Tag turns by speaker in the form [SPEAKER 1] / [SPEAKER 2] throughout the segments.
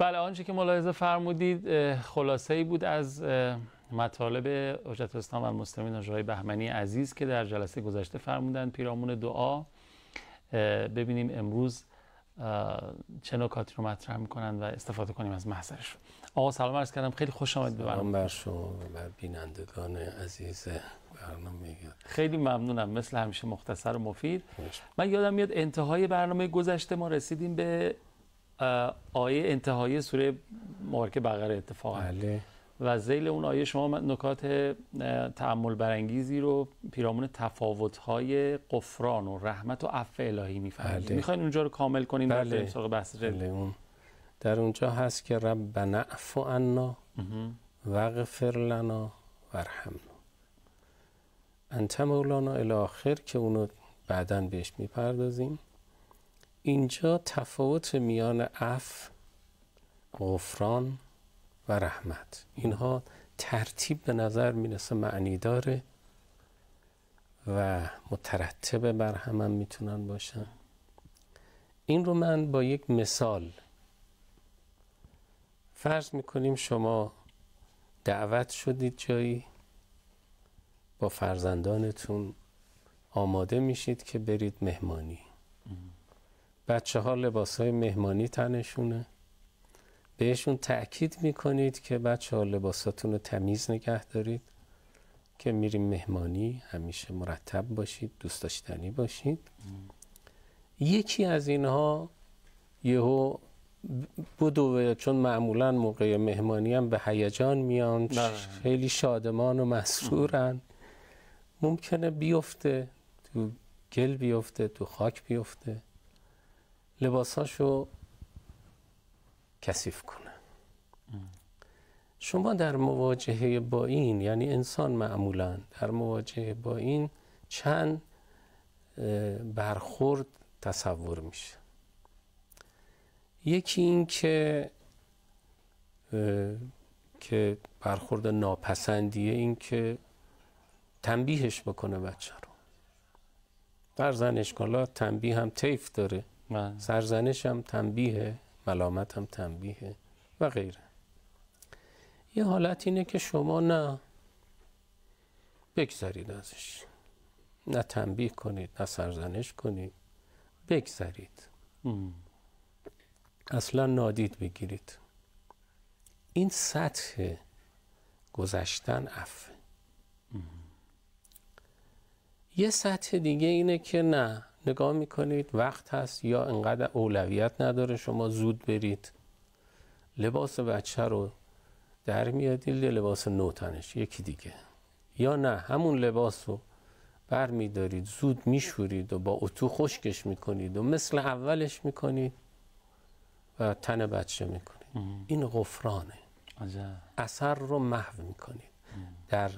[SPEAKER 1] بله، آنچه که ملاحظه فرمودید خلاصه‌ای بود از مطالب حجت الاسلام و المسلمین حاج آقای بهمنی عزیز که در جلسه گذشته فرمودند پیرامون دعا. ببینیم امروز چه نکاتی رو مطرح میکنند و استفاده کنیم از محضرش. آقا سلام عرض کردم، خیلی خوش آمدید به برنامه.
[SPEAKER 2] سلام بر شما و بر بینندگان عزیز برنامه.
[SPEAKER 1] خیلی ممنونم، مثل همیشه مختصر و مفید. من یادم میاد انتهای برنامه گذشته ما رسیدیم به آیه انتهایی سوره مبارکه بقره اتفاقا.
[SPEAKER 2] بله.
[SPEAKER 1] و ذیل اون آیه شما نکات تأمل برانگیزی رو پیرامون تفاوت‌های غفران و رحمت و عفو الهی می‌فرمایید.
[SPEAKER 2] بله.
[SPEAKER 1] می‌خواید اونجا رو کامل کنیم؟
[SPEAKER 2] بله.
[SPEAKER 1] سراغ بحث جدید.
[SPEAKER 2] بله. اون در اونجا هست که ربنا اعف عنا واغفر لنا وارحمنا انت مولانا الی آخر، که اونو بعداً بهش میپردازیم. اینجا تفاوت میان عفو، غفران و رحمت، اینها ترتیب به نظر میرسه معنی داره و مترتب بر هم میتونن باشن. این رو من با یک مثال فرض میکنیم. شما دعوت شدید جایی، با فرزندانتون آماده میشید که برید مهمانی. بچه ها لباس های مهمانی تنشونه، بهشون تأکید میکنید که بچه ها لباساتون رو تمیز نگه دارید، که میریم مهمانی همیشه مرتب باشید، دوست داشتنی باشید. یکی از اینها یهو بدوه، چون معمولا موقع مهمانی هم به هیجان میان، خیلی شادمان و مسرورن، ممکنه بیفته تو گل، بیفته تو خاک، بیفته لباساشو کثیف کنه. شما در مواجهه با این، یعنی انسان معمولا در مواجهه با این چند برخورد تصور میشه. یکی این که برخورد ناپسندیه، این که تنبیهش بکنه بچه رو. در زن اشکالات تنبیه هم طیف داره، سرزنش هم تنبیه، ملامت هم تنبیه و غیره. یه حالت اینه که شما نه بگذارید ازش، نه تنبیه کنید نه سرزنش کنید، بگذارید، اصلا نادید بگیرید. این سطح گذشتن عفو. یه سطح دیگه اینه که نه، نگاه میکنید وقت هست یا انقدر اولویت نداره شما زود برید، لباس بچه رو در میادید، لباس نو تنش یکی دیگه، یا نه همون لباس رو بر میدارید زود میشورید و با اتو خشکش میکنید و مثل اولش میکنید و تن بچه میکنید. این غفرانه. اثر رو محو میکنید. در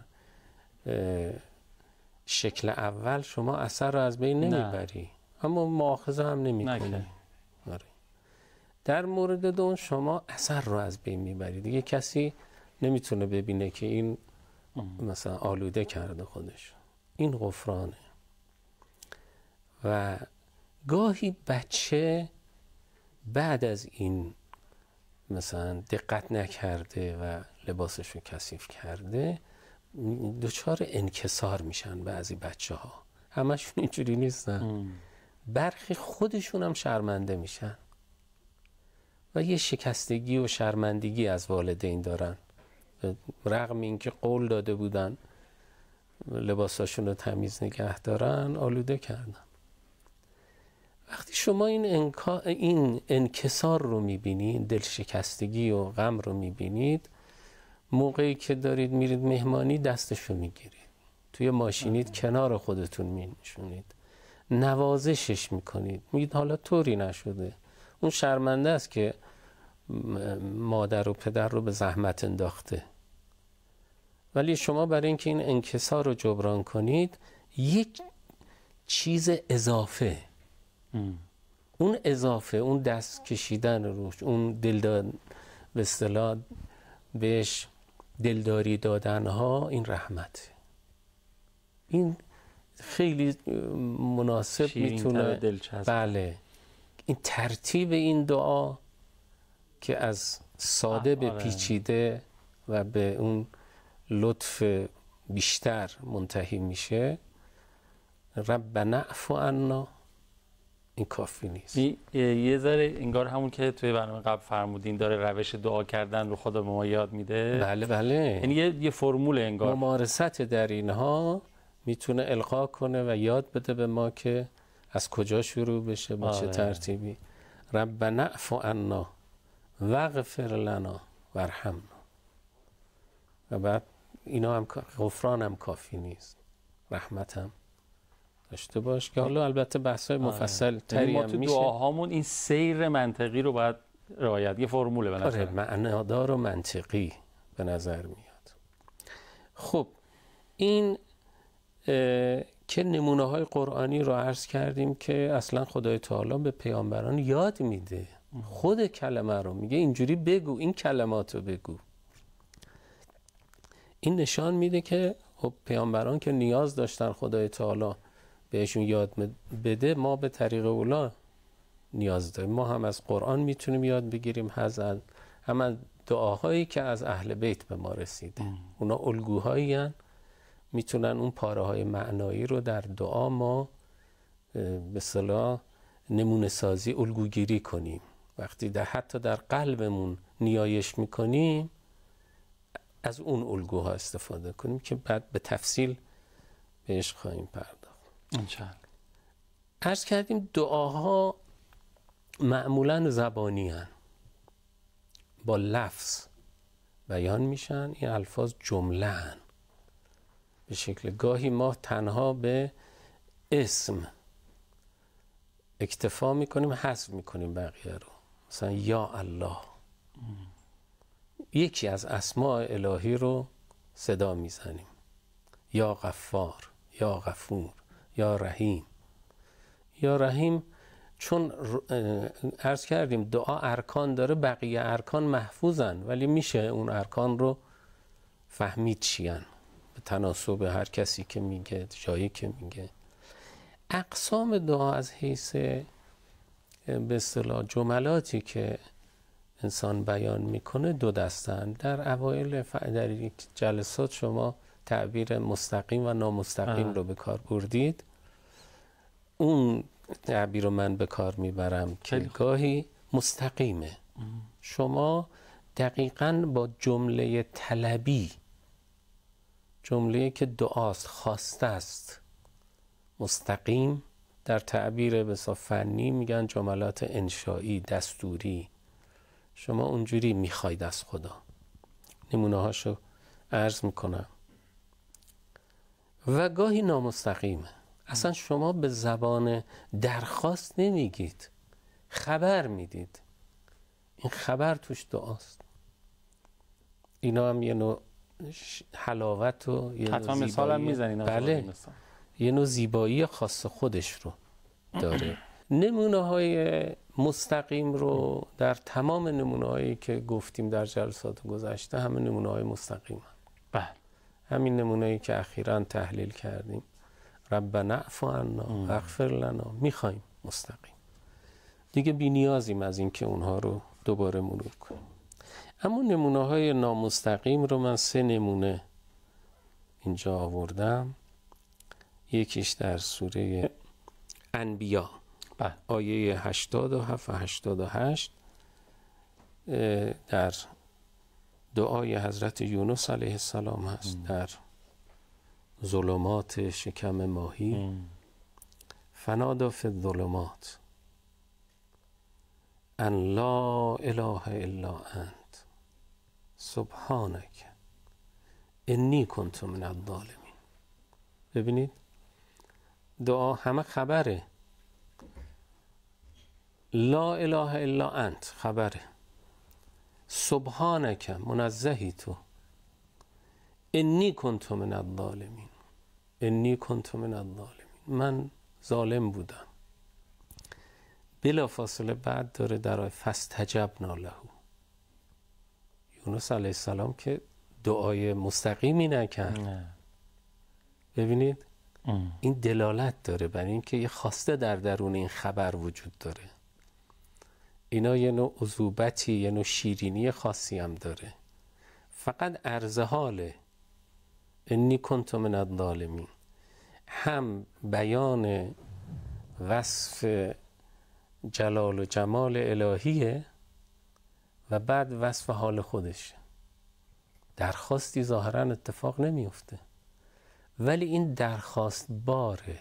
[SPEAKER 2] شکل اول شما اثر رو از بین نمیبری، اما مؤاخذه هم نمیکنی. در مورد دوم شما اثر رو از بین میبرید، دیگه کسی نمیتونه ببینه که این مثلا آلوده کرده خودش. این غفرانه. و گاهی بچه بعد از این مثلا دقت نکرده و لباسش رو کثیف کرده، دچار انکسار میشن. بعضی بچه ها، همشون اینجوری نیستن، برخی خودشون هم شرمنده میشن و یه شکستگی و شرمندگی از والدین دارن، رغم اینکه قول داده بودن لباساشون رو تمیز نگه دارن، آلوده کردن. وقتی شما این انکسار رو میبینید، دل شکستگی و غم رو میبینید، موقعی که دارید میرید مهمانی دستشو میگیرید، توی ماشینید کنار خودتون مینشونید، نوازشش میکنید، میگید حالا طوری نشده، اون شرمنده است که مادر و پدر رو به زحمت انداخته. ولی شما برای اینکه این انکسار رو جبران کنید، یک چیز اضافه، اون اضافه، اون دست کشیدن روش، اون دلدار به اصطلاح بهش دلداری دادن ها، این رحمت. این خیلی مناسب میتونه، بله، این ترتیب این دعا که از ساده به پیچیده و به اون لطف بیشتر منتهی میشه. ربنا اعف عنا این کافی نیست.
[SPEAKER 1] یه ذره انگار همون که توی برنامه قبل فرمودین داره روش دعا کردن رو خدا به ما یاد میده.
[SPEAKER 2] بله بله،
[SPEAKER 1] یعنی یه فرمول انگار
[SPEAKER 2] ممارست در اینها میتونه القا کنه و یاد بده به ما که از کجا شروع بشه، با چه ترتیبی. ربنا اعف عنا واغفر لنا وارحمنا. و بعد اینا هم غفران هم کافی نیست، رحمت هم داشته باش که حالا البته بحث‌های مفصل تری هم میشه.
[SPEAKER 1] تو دعاهامون این سیر منطقی رو باید رعایت، یه فرموله به نظر
[SPEAKER 2] معنادار و منطقی به نظر میاد. خب این که نمونه های قرآنی رو عرض کردیم که اصلا خدای تعالی به پیامبران یاد میده، خود کلمه رو میگه اینجوری بگو، این کلمات رو بگو. این نشان میده که خب پیامبران که نیاز داشتن خدای تعالی بهشون یاد بده، ما به طریق اولا نیاز داریم. ما هم از قرآن میتونیم یاد بگیریم، هم از دعاهایی که از اهل بیت به ما رسیده. اونا الگوهایی هن، میتونن اون پاره های معنایی رو در دعا ما به اصطلاح نمونه سازی، الگوگیری کنیم. وقتی حتی در قلبمون نیایش میکنیم از اون الگوها استفاده کنیم که بعد به تفصیل بهش خواهیم پرداخت. عرض کردیم دعاها معمولا زبانی هن، با لفظ بیان میشن. این الفاظ جمله هن، به شکل گاهی ما تنها به اسم اکتفا میکنیم، حذف میکنیم بقیه رو. مثلا یا الله، یکی از اسماء الهی رو صدا میزنیم، یا غفار، یا غفور، یا رحیم. یا رحیم چون عرض کردیم دعا ارکان داره، بقیه ارکان محفوظن، ولی میشه اون ارکان رو فهمید چیان به تناسب هر کسی که میگه، جایی که میگه. اقسام دعا از حیث به اصطلاح جملاتی که انسان بیان میکنه دو دستن. در اوایل در جلسات شما تعبیر مستقیم و نامستقیم رو به کار بردید. اون تعبیر رو من به کار میبرم که گاهی مستقیمه. شما دقیقاً با جمله طلبی، جمله که دعاست، خواسته است، مستقیم در تعبیر بسیار فنی میگن جملات انشایی، دستوری. شما اونجوری میخواید از خدا. نمونه هاشو عرض میکنم. و گاهی نامستقیمه، اصلا شما به زبان درخواست نمیگید، خبر میدید. این خبر توش دعاست. اینا هم یه نوع حلاوت و یه نوع زیبایی، بله، یه نوع زیبایی خاص خودش رو داره. نمونه های مستقیم رو در تمام نمونه هایی که گفتیم در جلسات گذشته همه نمونه های مستقیم هم. همین نمونه هایی که اخیراً تحلیل کردیم، ربنا اعف عنا واغفر لنا، میخوایم مستقیم دیگه، بی نیازیم از این که اونها رو دوباره مرور کنیم. اما نمونه های نامستقیم رو من 3 نمونه اینجا آوردم. یکیش در سوره انبیا آیه 87 و 88 در دعای حضرت یونس علیه السلام هست، در ظلمات شکم ماهی. فنادی فی الظلمات ان لا اله الا انت سبحانک انی کنت من الظالمین. ببینید دعا همه خبره، لا اله الا انت خبره، سبحانک منزهی تو، انی کنت من الظالمین، انی کنت من الظالمین، من ظالم بودم. بلا فاصله بعد داره در فاستجبنا له. یونس علیه السلام که دعای مستقیمی نکرد. ببینید این دلالت داره بر این که یه خواسته در درون این خبر وجود داره. اینا یه نوع عذوبتی، یه نوع شیرینی خاصی هم داره. فقط عرض حاله، انی کنت من الظالمین، هم بیان وصف جلال و جمال الهیه و بعد وصف حال خودشه. درخواستی ظاهرا اتفاق نمیفته، ولی این درخواست باره،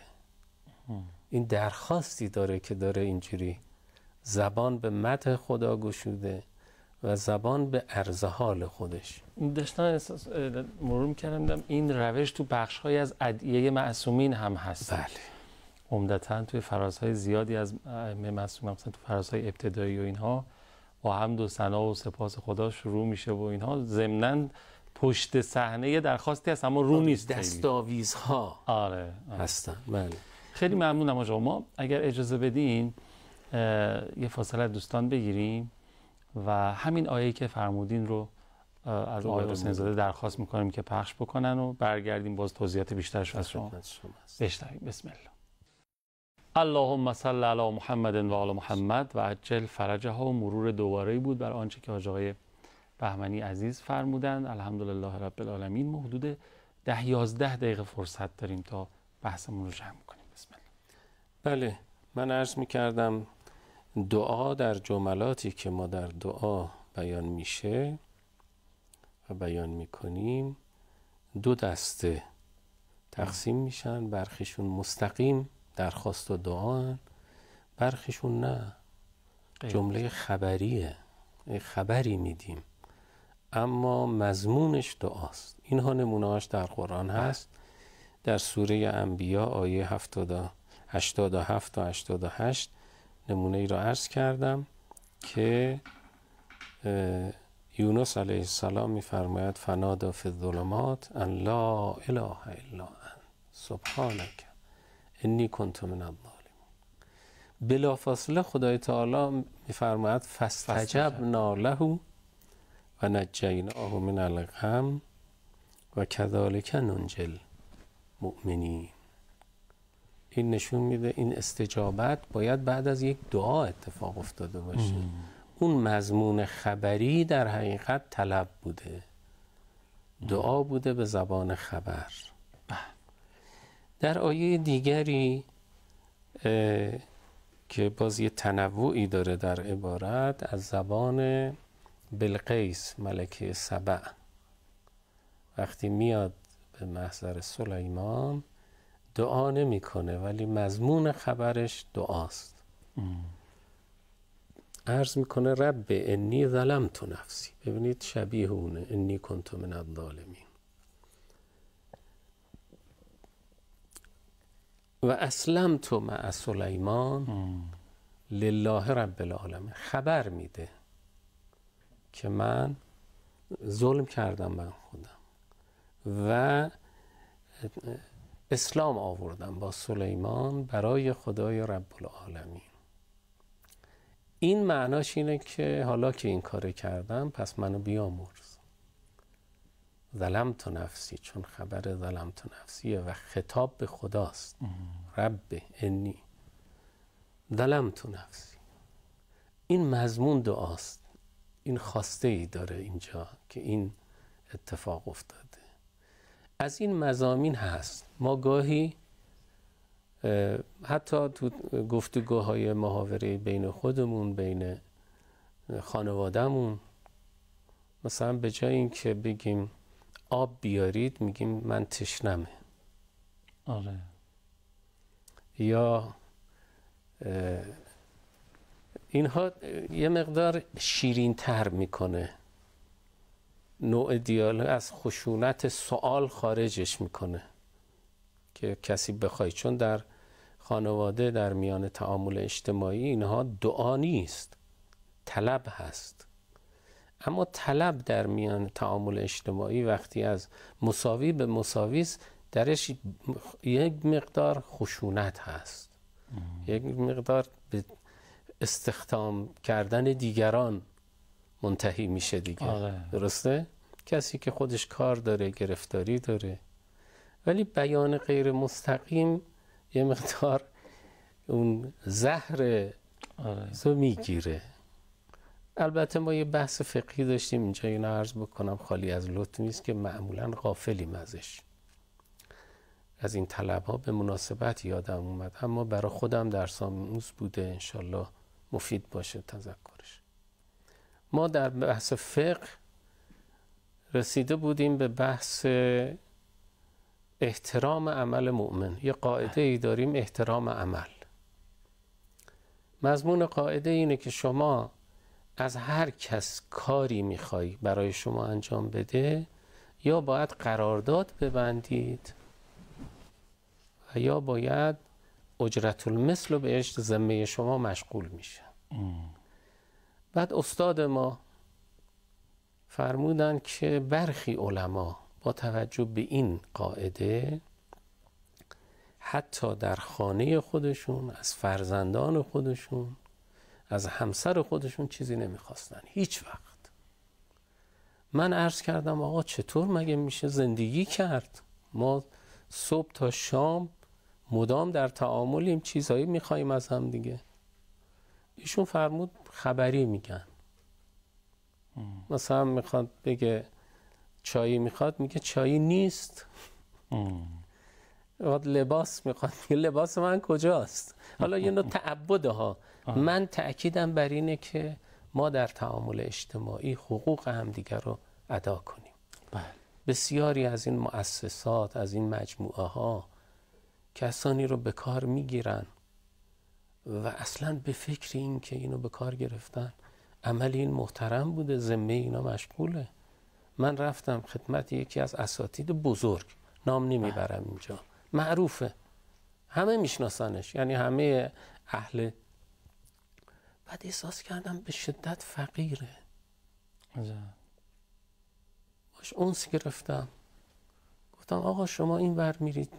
[SPEAKER 2] این درخواستی داره که داره اینجوری زبان به مدح خدا گشوده و زبان به عرض حال خودش.
[SPEAKER 1] داشتن مرور می‌کردم این روش تو بخش‌های از ادعیه معصومین هم هست.
[SPEAKER 2] بله.
[SPEAKER 1] عمدتاً توی فرازهای زیادی از معصومین، مثلا تو فرازهای ابتدایی و اینها با حمد و ثنا و سپاس خدا شروع میشه و اینها ضمناً پشت صحنه درخواستی هست اما رو نیست.
[SPEAKER 2] دستاویزها
[SPEAKER 1] آره.
[SPEAKER 2] هستن. بله.
[SPEAKER 1] خیلی ممنونم آقا. ما اگر اجازه بدین یه فاصله دوستان بگیریم و همین آیه‌ای که فرمودین رو از آقای حسین زاده درخواست میکنیم که پخش بکنن و برگردیم باز توضیحات بیشترش از شما بشنویم. بسم الله. اللهم صل علی محمد و آل محمد و عجل فرجها. و مرور دوباره بود بر آنچه که آقای بهمنی عزیز فرمودند. الحمدلله رب العالمین. ما حدود 10-11 دقیقه فرصت داریم تا بحثمون رو جمع کنیم. بسم الله.
[SPEAKER 2] بله، من عرض میکردم دعا در جملاتی که ما در دعا بیان میشه و بیان میکنیم دو دسته تقسیم میشن. برخیشون مستقیم درخواست و دعا، برخیشون نه، جمله خبریه، خبری میدیم اما مضمونش دعاست. اینها نمونه‌هاش در قرآن هست. در سوره انبیا آیه 87 تا 88 نمونه ای را عرض کردم که یونس علیه السلام می‌فرماید فنادی فی الظلمات ان لا اله الا انت سبحانک انی کنت من الظالمین. بلافاصله خدای تعالی می‌فرماید فاستجبنا له و نجیناه من الغم و کذالک ننجی المؤمنین. این نشون میده این استجابت باید بعد از یک دعا اتفاق افتاده باشه. اون مضمون خبری در حقیقت طلب بوده، دعا بوده به زبان خبر. در آیه دیگری که باز یه تنوعی داره در عبارت، از زبان بلقیس ملکه سبع وقتی میاد به محضر سلیمان دعا نمیکنه ولی مضمون خبرش دعاست. عرض میکنه رب انی ظلمت نفسی. ببینید شبیه اونه، انی کنت من الظالمین. و اسلمت مع سلیمان لله رب العالمین. خبر میده که من ظلم کردم من خودم و اسلام آوردم با سلیمان برای خدای رب العالمین. این معناش اینه که حالا که این کار کردم پس منو بیامرز. ظلمت نفسی، چون خبر ظلمت نفسیه و خطاب به خداست. رب انی ظلمت نفسی. این مضمون دعاست. این خواسته ای داره اینجا که این اتفاق افتاده. از این مضامین هست. ما گاهی حتی تو گفتگوهای محاوره بین خودمون، بین خانوادهمون، مثلا به جای این که بگیم آب بیارید میگیم من تشنمه.
[SPEAKER 1] آره.
[SPEAKER 2] یا اینها یه مقدار شیرین تر میکنه، نوع دیالوگ از خشونت سوال خارجش میکنه که کسی بخوای. چون در خانواده در میان تعامل اجتماعی اینها دعا نیست، طلب هست. اما طلب در میان تعامل اجتماعی وقتی از مساوی به مساوی است درش یک مقدار خشونت هست، یک مقدار به استخدام کردن دیگران منتهی میشه دیگه. درسته؟ کسی که خودش کار داره، گرفتاری داره، ولی بیان غیر مستقیم یه مقدار اون زهر رو میگیره. البته ما یه بحث فقهی داشتیم اینجا، اینو عرض بکنم خالی از لطف نیست که معمولا غافلیم ازش، از این طلب ها به مناسبت یادم اومد، اما برای خودم درس آموز بوده، انشالله مفید باشه تذکرش. ما در بحث فقه رسیده بودیم به بحث احترام عمل مؤمن. یه قاعده ای داریم، احترام عمل. مضمون قاعده اینه که شما از هر کس کاری میخوای برای شما انجام بده، یا باید قرارداد ببندید و یا باید اجرت المثل رو بهش ذمه شما مشغول میشه. بعد استاد ما فرمودن که برخی علما با توجه به این قاعده حتی در خانه خودشون از فرزندان خودشون، از همسر خودشون چیزی نمیخواستن هیچ وقت. من عرض کردم آقا چطور مگه میشه زندگی کرد؟ ما صبح تا شام مدام در تعاملیم، چیزایی میخواییم از هم دیگه. ایشون فرمود خبری میگن. مثلا میخواد بگه چایی میخواد، میگه چایی نیست. لباس میخواد، میگه لباس من کجاست؟ حالا یه نوع تعبده ها. من تأکیدم بر اینه که ما در تعامل اجتماعی حقوق همدیگر رو ادا کنیم. بسیاری از این مؤسسات، از این مجموعه ها کسانی رو به کار میگیرن و اصلا به فکر این که اینو به کار گرفتن عمل این محترم بوده، ذمه اینا مشغوله. من رفتم خدمت یکی از اساتید بزرگ، نام نمیبرم اینجا، معروفه، همه میشناسنش، یعنی همه اهل. بعد احساس کردم به شدت فقیره. باش اونس گرفتم، گفتم آقا شما این ور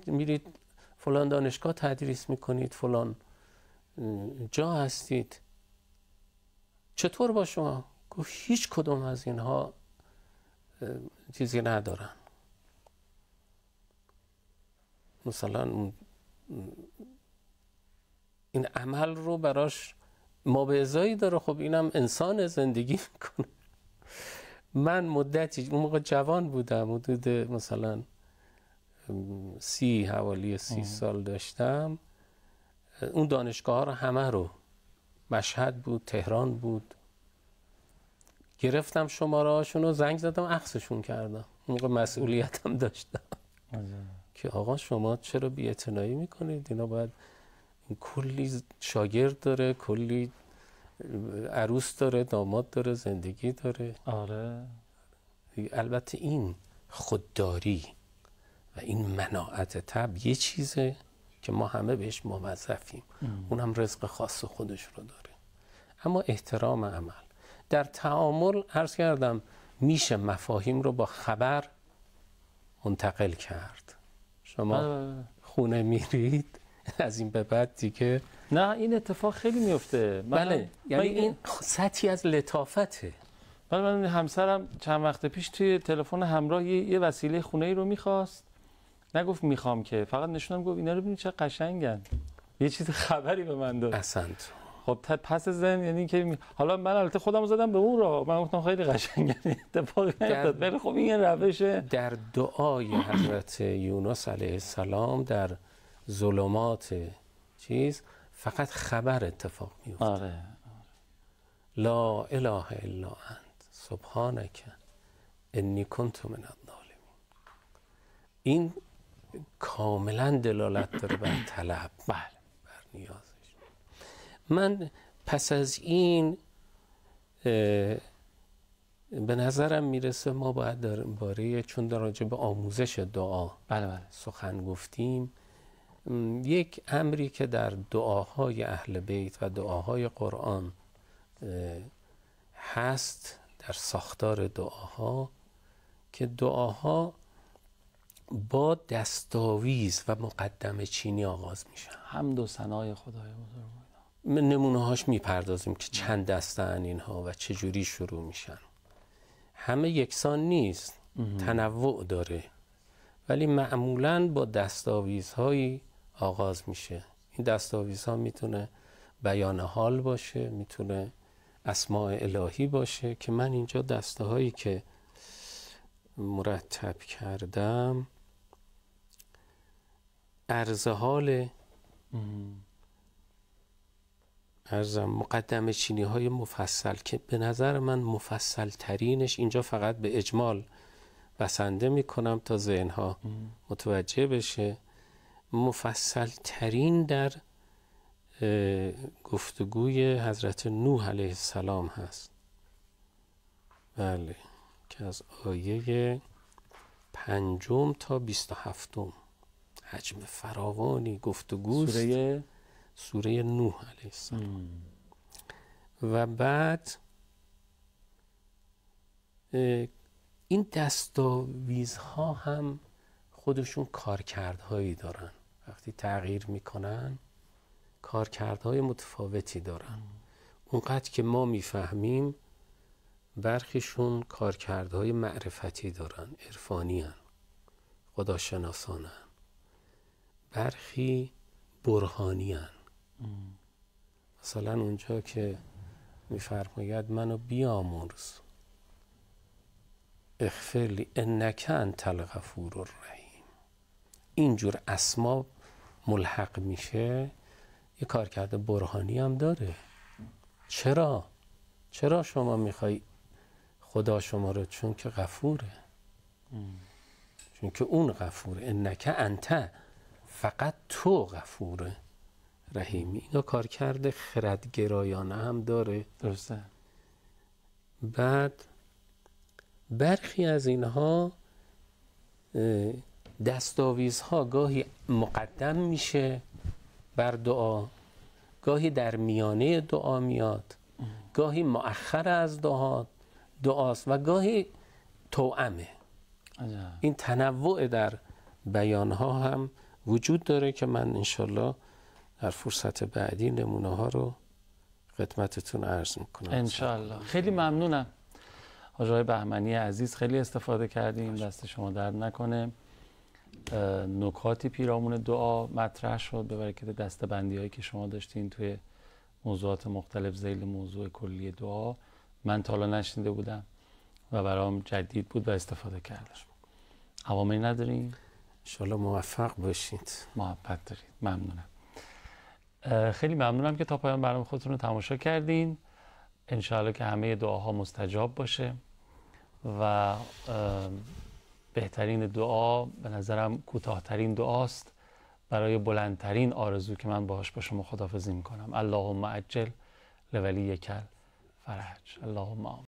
[SPEAKER 2] میرید فلان دانشگاه تدریس میکنید، فلان جا هستید، چطور با شما؟ گفت هیچ کدوم از اینها چیزی ندارن. مثلا این عمل رو براش مابعضایی داره، خب اینم انسان زندگی میکنه. من مدتی اون موقع جوان بودم، حدود مثلا حوالی 30 سال داشتم. اون دانشگاه ها رو همه رو، مشهد بود، تهران بود، گرفتم شماره هاشون رو، زنگ زدم اخذشون کردم. اون موقع مسئولیتم داشتم که آقا شما چرا بی‌اعتنایی میکنید؟ اینا باید، کلی شاگرد داره، کلی عروس داره، داماد داره، زندگی داره.
[SPEAKER 1] آره.
[SPEAKER 2] البته این خودداری و این مناعت طبع یه چیزه که ما همه بهش موظفیم، اونم رزق خاص خودش رو داره. اما احترام عمل در تعامل، عرض کردم میشه مفاهیم رو با خبر منتقل کرد. شما خونه میرید، از این به بعد دیگه
[SPEAKER 1] نه این اتفاق خیلی میفته.
[SPEAKER 2] بله، یعنی این سطحی از لطافته.
[SPEAKER 1] من همسرم چند وقت پیش توی تلفن همراه یه وسیله خونه‌ای رو می‌خواست، نگفت میخوام که، فقط نشونم گفت اینا رو ببین چه قشنگن، یه چیز خبری به من داد.
[SPEAKER 2] احسنت.
[SPEAKER 1] خب پس ذهن یعنی که حالا من البته خودم زدم به اون راه، من گفتم خیلی قشنگه، اتفاقی نیفتاد، ولی خب این یه روشه.
[SPEAKER 2] در دعای حضرت یونس علیه السلام در ظلمات چیز فقط خبر اتفاق میفته.
[SPEAKER 1] آره.
[SPEAKER 2] لا اله الا انت سبحانک انی کنت من الظالمین. این کاملا دلالت داره بر طلب،
[SPEAKER 1] بله،
[SPEAKER 2] بر نیازش. من پس از این به نظرم میرسه ما باید درباره، چون در راجع به آموزش دعا
[SPEAKER 1] بله
[SPEAKER 2] سخن گفتیم، یک امری که در دعاهای اهل بیت و دعاهای قرآن هست، در ساختار دعاها، که دعاها با دستاویز و مقدمه چینی آغاز میشن.
[SPEAKER 1] حمد و ثنای خدای بزرگ.
[SPEAKER 2] نمونه هاش میپردازیم که چند دسته‌اند اینها و چجوری شروع میشن. همه یکسان نیست، تنوع داره، ولی معمولاً با دستاویزهایی آغاز میشه. این دستاویزها میتونه بیان حال باشه، میتونه اسماء الهی باشه که من اینجا دسته هایی که مرتب کردم عرض حال مقدمه چینی های مفصل که به نظر من مفصل ترینش اینجا فقط به اجمال بسنده میکنم تا ذهنها متوجه بشه. مفصل ترین در گفتگوی حضرت نوح علیه السلام هست. بله، که از آیه 5 تا 27 حجم فراوانی گفتگوست. سوره نوح علیه السلام. و بعد این دستاویزها هم خودشون کارکردهایی دارن. وقتی تغییر میکنن کارکردهای متفاوتی دارن. اونقدر که ما میفهمیم برخیشون کارکردهای معرفتی دارن، عرفانی هن، خداشناسان هن. برخی برهانی هن. مثلا اونجا که میفرماید منو بیامرز، اغفرلی انک انت الغفور الرحیم، اینجور اسما ملحق میشه. یه کارکرد برهانی هم داره. چرا شما میخوای خدا شما رو؟ چون که غفوره، چون که اون غفوره. انک انت، فقط تو غفوره رحیمی. اینا کارکرد خردگرایانه هم داره.
[SPEAKER 1] درسته.
[SPEAKER 2] بعد برخی از اینها دستاویزها گاهی مقدم میشه بر دعا، گاهی در میانه دعا میاد، گاهی مؤخر از دعاست و گاهی توأمه. این تنوع در بیانها هم وجود داره که من انشالله در فرصت بعدی نمونه ها رو خدمتتون عرض میکنم
[SPEAKER 1] انشالله. خیلی ممنونم حاج آقای بهمنی عزیز، خیلی استفاده کردیم، دست شما درد نکنه. نکاتی پیرامون دعا مطرح شد به برکت دسته‌بندی هایی که شما داشتین توی موضوعات مختلف ذیل موضوع کلی دعا. من تا حالا نشنیده بودم و برام جدید بود و استفاده کردم. عواملی ندارین؟
[SPEAKER 2] انشالله موفق باشید.
[SPEAKER 1] محبت دارید. ممنونم. خیلی ممنونم که تا پایان برنامه خودتون رو تماشا کردین. انشالله که همه دعاها مستجاب باشه و بهترین دعا به نظرم کوتاه‌ترین دعاست برای بلندترین آرزو که من باهاش با شما خداحافظی میکنم. اللهم عجل لولیک الفرج. اللهم آمین.